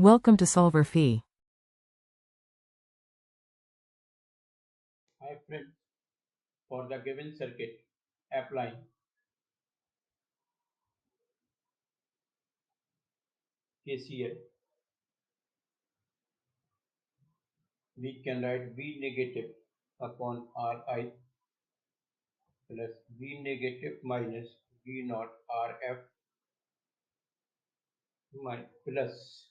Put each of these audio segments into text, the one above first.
Welcome to solverfy. Hi friends, for the given circuit, applying KCL, we can write V negative upon Ri plus V negative minus V naught Rf plus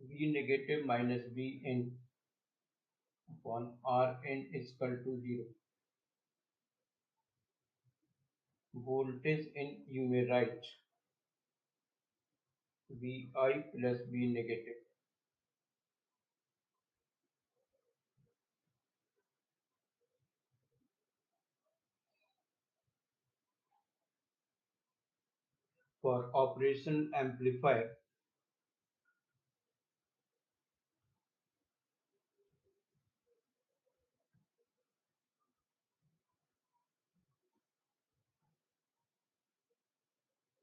V negative minus Vn upon Rn is equal to 0. Voltage in you may write Vi plus V negative. For operational amplifier,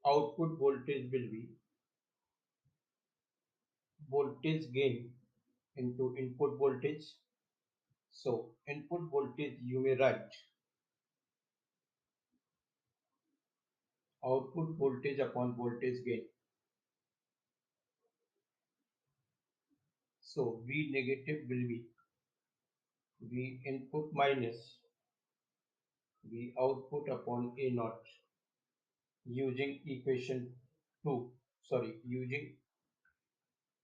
output voltage will be voltage gain into input voltage. So input voltage you may write output voltage upon voltage gain. So V negative will be V input minus V output upon A naught. Using equation 2, using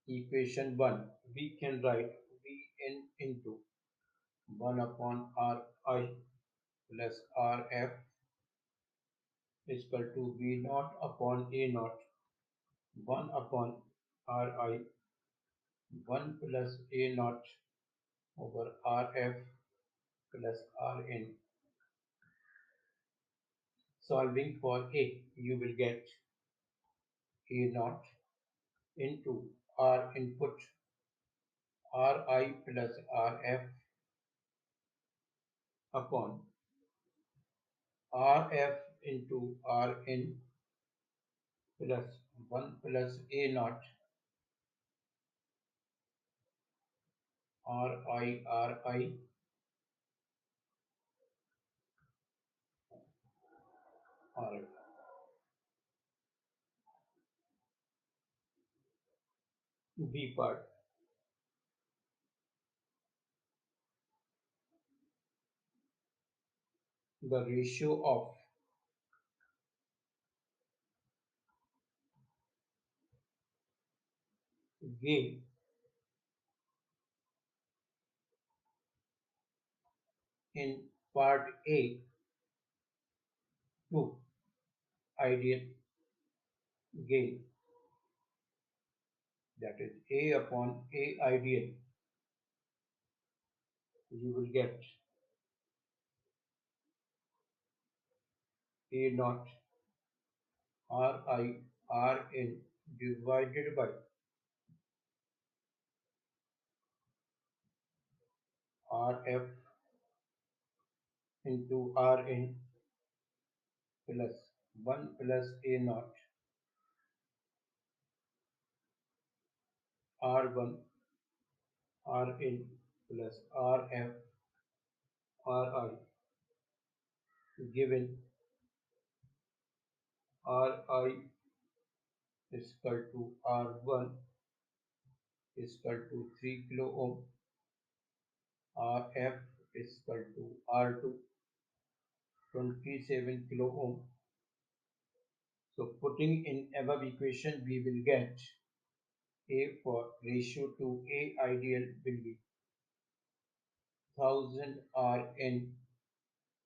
equation 1, we can write Vn into 1 upon Ri plus Rf is equal to V naught upon A naught, 1 upon Ri, 1 plus A naught over Rf plus Rn. Solving for A, you will get A naught into R input Ri plus Rf upon Rf into Rn plus 1 plus A naught Ri Rf. B part, the ratio of gain in part A to ideal gain, that is A upon A ideal, you will get A naught Ri Rn divided by Rf into Rn plus 1 plus A naught R1 Rn plus Rf Ri given Ri is equal to R1 is equal to 3 kilo ohm, Rf is equal to R2 27 kilo ohm. So putting in above equation, we will get A for ratio to A ideal will be 1000 Rn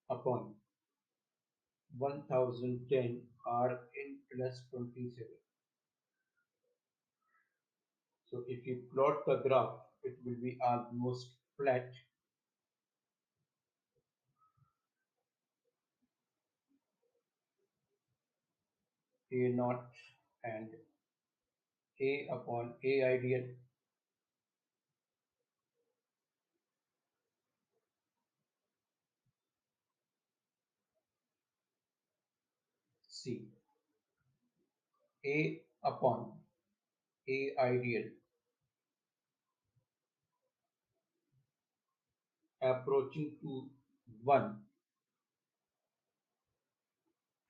upon 1010 Rn plus 27. So if you plot the graph, it will be almost flat. A naught and A upon A ideal. C. A upon A ideal approaching to 1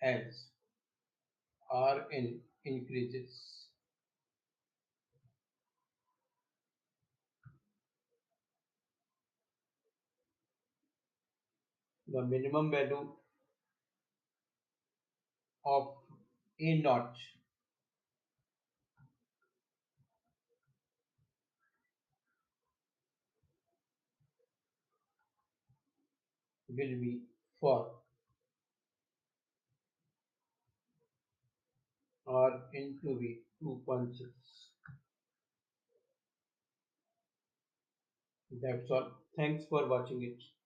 as Rn increases. The minimum value of A naught will be for R into V 2.6. That's all. Thanks for watching it.